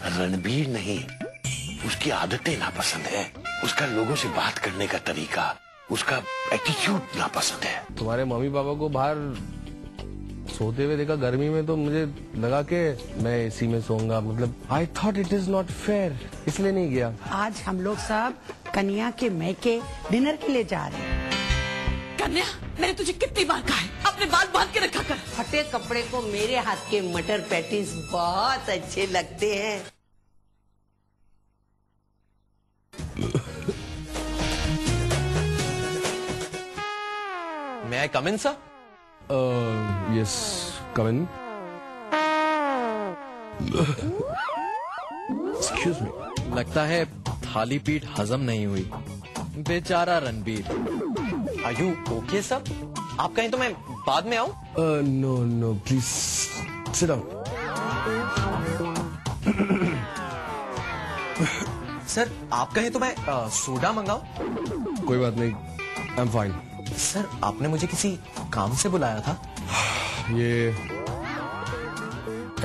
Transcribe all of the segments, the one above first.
रणबीर नहीं, उसकी आदतें नापसंद है, उसका लोगों से बात करने का तरीका, उसका एटीट्यूड नापसंद है। तुम्हारे मम्मी पापा को बाहर सोते हुए देखा गर्मी में, तो मुझे लगा कि मैं एसी में सोऊंगा। मतलब I thought it is not fair, इसलिए नहीं गया। आज हम लोग सब कन्या के मैके डिनर के लिए जा रहे हैं। कन्या, मैंने तुझे कितनी बार कहा है अपने बाल बांध के रखा कर। फटे कपड़े को मेरे हाथ के मटर पैटीज बहुत अच्छे लगते हैं। May I come in, sir? Yes, come in. Excuse me. लगता है थाली पीठ हजम नहीं हुई। बेचारा Ranbir. Are you okay, sir? आप कहीं तो मैं बाद में आऊं? No, please sit down. Sir, आप कहीं तो मैं सोडा मंगाऊं? कोई बात नहीं, I'm fine. सर, आपने मुझे किसी काम से बुलाया था? ये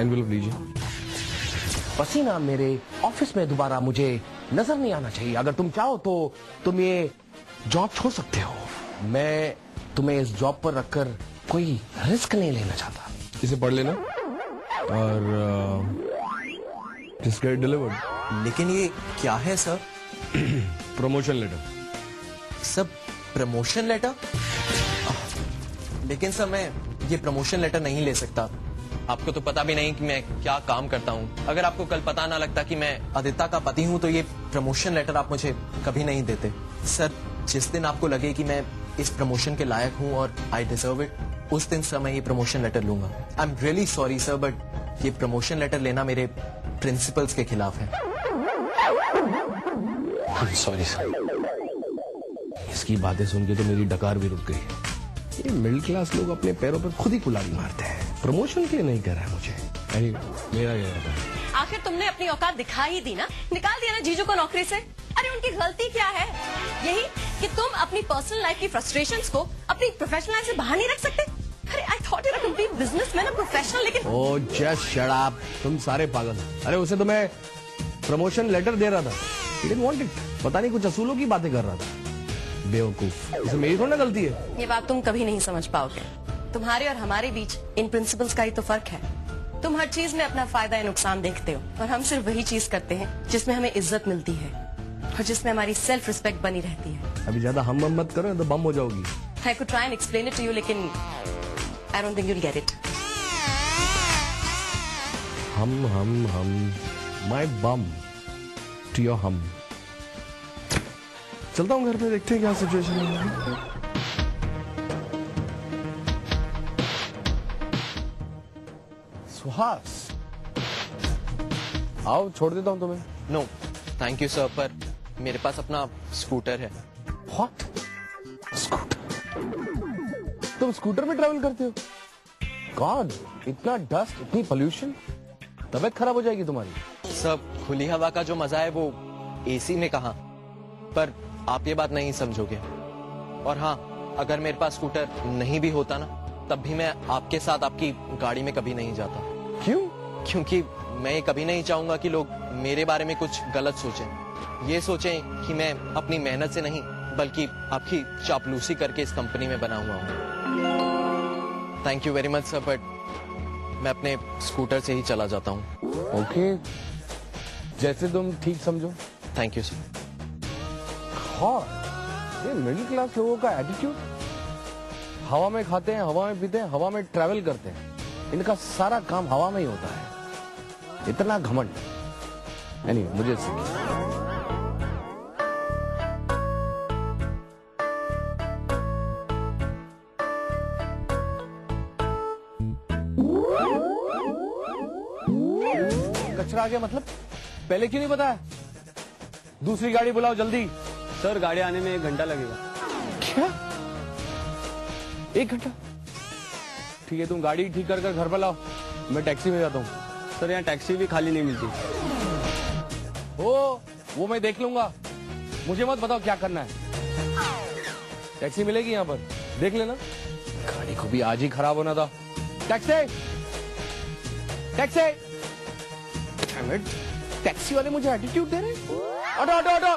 एनवेलप लीजिए। पसीना मेरे ऑफिस में दोबारा मुझे नजर नहीं आना चाहिए। अगर तुम चाहो तो तुम ये जॉब छोड़ सकते हो। मैं तुम्हें इस जॉब पर रखकर कोई रिस्क नहीं लेना चाहता। इसे पढ़ लेना और just get delivered. लेकिन ये क्या है सर? Promotion letter. सब प्रमोशन लेटर? लेकिन सर, मैं ये प्रमोशन लेटर नहीं ले सकता। आपको तो पता भी नहीं कि मैं क्या काम करता हूँ। अगर आपको कल पता ना लगता कि मैं आदित्य का पति हूँ, तो ये प्रमोशन लेटर आप मुझे कभी नहीं देते। सर, जिस दिन आपको लगे कि मैं इस प्रमोशन के लायक हूँ और आई डिजर्व इट, उस दिन सर मैं ये प्रमोशन लेटर लूंगा। I am really sorry sir, but ये प्रमोशन लेटर लेना मेरे प्रिंसिपल्स के खिलाफ है। Sorry sir. इसकी बातें सुन के तो मेरी डकार भी रुक गई। ये मिडिल क्लास लोग अपने पैरों पर खुद ही कुल्हाड़ी मारते हैं। प्रमोशन के लिए नहीं कर रहा है मुझे। मेरा ये है। आखिर तुमने अपनी औकात दिखा ही दी ना, निकाल दिया ना जीजू को नौकरी से। अरे उनकी गलती क्या है? यही कि तुम अपनी पर्सनल लाइफ की फ्रस्ट्रेशंस को अपनी प्रोफेशनल लाइफ से बाहर नहीं रख सकते। अरे I thought you were a complete businessman, a professional, लेकिन ओह जस्ट शट अप, तुम सारे पागल हो। अरे उसे तो मैं प्रमोशन लेटर दे रहा था, ही डिडंट वांट इट। पता नहीं कुछ असूलों की बातें कर रहा था। बेवकूफ, इसमें मेरी थोड़ी ना गलती है। ये बात तुम कभी नहीं समझ पाओगे। तुम्हारे और हमारे बीच इन प्रिंसिपल्स का ही तो फर्क है। तुम हर चीज में अपना फायदा या नुकसान देखते हो, और हम सिर्फ वही चीज करते हैं जिसमें हमें इज्जत मिलती है और जिसमें हमारी सेल्फ रिस्पेक्ट बनी रहती है। अभी ज्यादा हम मत करो तो बम हो जाओगी। I could try and explain it to you, लेकिन I don't think you will get it. हम माय बम टू योर हम। चलता हूँ घर पे, देखते हैं क्या सिचुएशन है। सुहास, आओ छोड़ देता हूँ तुम्हें। नो थैंक यू सर, पर मेरे पास अपना स्कूटर है। व्हाट? स्कूटर? तुम स्कूटर में ट्रैवल करते हो? गॉड, इतना डस्ट, इतनी पोल्यूशन, तबीयत खराब हो जाएगी तुम्हारी। सब खुली हवा का जो मजा है वो एसी में कहाँ। पर आप ये बात नहीं समझोगे। और हाँ, अगर मेरे पास स्कूटर नहीं भी होता ना, तब भी मैं आपके साथ आपकी गाड़ी में कभी नहीं जाता। क्यों? क्योंकि मैं ये कभी नहीं चाहूंगा कि लोग मेरे बारे में कुछ गलत सोचें। ये सोचें कि मैं अपनी मेहनत से नहीं, बल्कि आपकी चापलूसी करके इस कंपनी में बना हुआ हूँ। Thank you very much sir, but मैं अपने स्कूटर से ही चला जाता हूँ। ओके, जैसे तुम ठीक समझो। Thank you sir. हाँ, ये मिडिल क्लास लोगों का एटीट्यूड। हवा में खाते हैं, हवा में पीते हैं, हवा में ट्रैवल करते हैं। इनका सारा काम हवा में ही होता है। इतना घमंड। एनीवे, मुझे कचरा आ गया। मतलब पहले क्यों नहीं बताया? दूसरी गाड़ी बुलाओ जल्दी। सर, गाड़ी आने में 1 घंटा लगेगा। क्या? 1 घंटा? ठीक है, तुम गाड़ी ठीक कर घर पर लाओ, मैं टैक्सी में जाता हूँ। सर, यहाँ टैक्सी भी खाली नहीं मिलती। वो मैं देख लूंगा, मुझे मत बताओ क्या करना है। टैक्सी मिलेगी यहाँ पर, देख लेना। गाड़ी को भी आज ही खराब होना था। Taxi, taxi. टैक्सी वाले मुझे एटीट्यूड दे रहे हैं। Auto auto auto.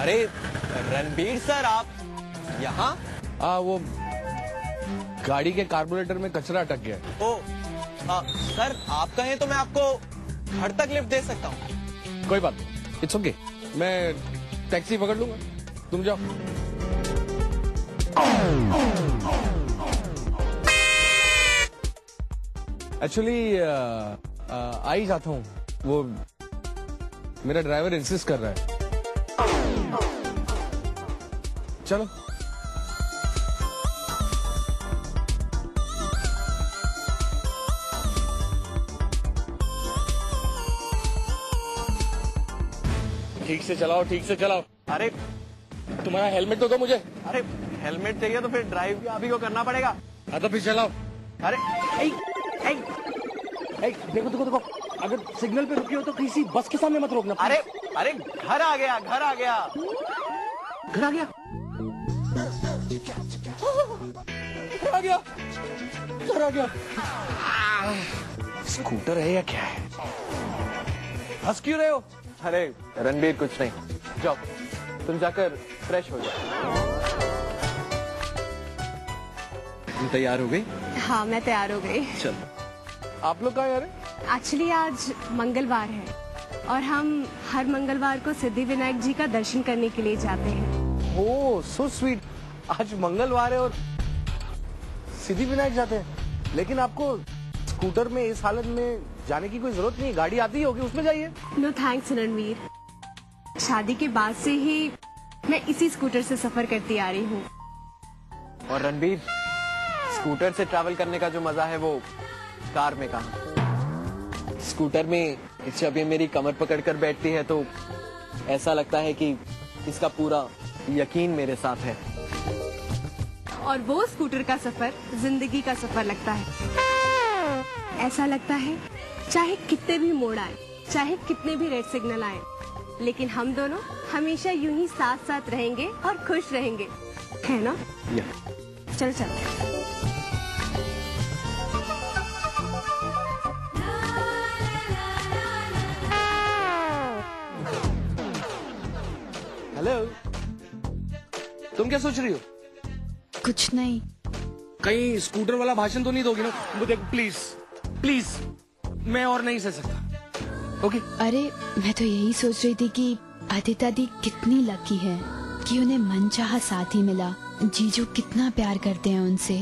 अरे रणबीर सर, आप यहाँ? वो गाड़ी के कार्बोरेटर में कचरा अटक गया है। ओ सर, आप कहें तो मैं आपको घर तक लिफ्ट दे सकता हूँ। कोई बात नहीं, इट्स ओके, मैं टैक्सी पकड़ लूंगा, तुम जाओ। एक्चुअली आ ही जाता हूँ, वो मेरा ड्राइवर इंसिस्ट कर रहा है। चलो। ठीक से चलाओ, ठीक से चलाओ। अरे तुम्हारा हेलमेट तो दो मुझे। अरे हेलमेट चाहिए तो फिर ड्राइव भी आप ही को करना पड़ेगा। हाँ तो फिर चलाओ। अरे देखो देखो देखो, अगर सिग्नल पे रुकी हो तो किसी बस के सामने मत रोकना। अरे अरे घर आ गया, घर आ गया। घर आ गया, घर आ गया, घर आ गया। स्कूटर है या क्या है? हंस क्यों रहे हो? अरे रणबीर कुछ नहीं, जाओ तुम जाकर फ्रेश हो जाओ। तुम तैयार हो गई? हाँ, मैं तैयार हो गई। चल। आप लोग कहाँ जा रहे? एक्चुअली आज मंगलवार है और हम हर मंगलवार को सिद्धि विनायक जी का दर्शन करने के लिए जाते हैं। ओह सो स्वीट। आज मंगलवार है और सिद्धि विनायक जाते हैं, लेकिन आपको स्कूटर में इस हालत में जाने की कोई जरूरत नहीं, गाड़ी आती होगी, उसमें जाइए। नो थैंक्स रणवीर, शादी के बाद से ही मैं इसी स्कूटर से सफर करती आ रही हूँ। और रणबीर, स्कूटर से ट्रैवल करने का जो मजा है वो कार में कहाँ। स्कूटर में जब ये मेरी कमर पकड़कर बैठती है तो ऐसा लगता है कि इसका पूरा यकीन मेरे साथ है। और वो स्कूटर का सफर जिंदगी का सफर लगता है। ऐसा लगता है चाहे कितने भी मोड़ आए, चाहे कितने भी रेड सिग्नल आए, लेकिन हम दोनों हमेशा यूं ही साथ साथ रहेंगे और खुश रहेंगे, है ना? चल चलते हैं। हेलो, तुम क्या सोच रही हो? कुछ नहीं। कहीं स्कूटर वाला भाषण तो नहीं दोगी ना? वो देखो प्लीज प्लीज, मैं और नहीं सह सकता। ओके? अरे मैं तो यही सोच रही थी कि आदित्य दी कितनी लकी है कि उन्हें मनचाहा साथी मिला। जीजू कितना प्यार करते हैं उनसे,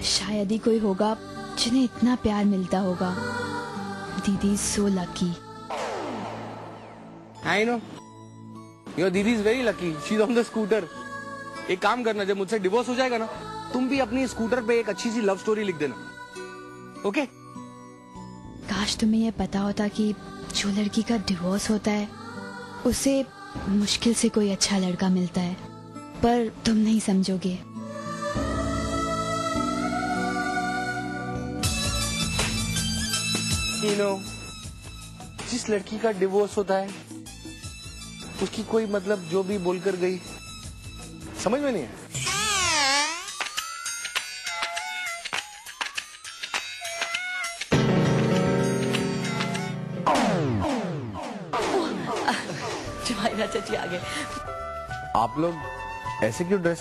शायद ही कोई होगा जिन्हें इतना प्यार मिलता होगा। दीदी so lucky. I know your दीदी is very lucky, she is on the scooter. एक काम करना, जब मुझसे डिवोर्स हो जाएगा ना, तुम भी अपनी स्कूटर पे एक अच्छी सी लव स्टोरी लिख देना, ओके? काश तुम्हें ये पता होता कि जो लड़की का डिवोर्स होता है उसे मुश्किल से कोई अच्छा लड़का मिलता है, पर तुम नहीं समझोगे। You know, जिस लड़की का डिवोर्स होता है उसकी कोई मतलब जो भी बोलकर गई समझ में नहीं है। जवाहिरा चाची आ गए। आप लोग ऐसे क्यों ड्रेस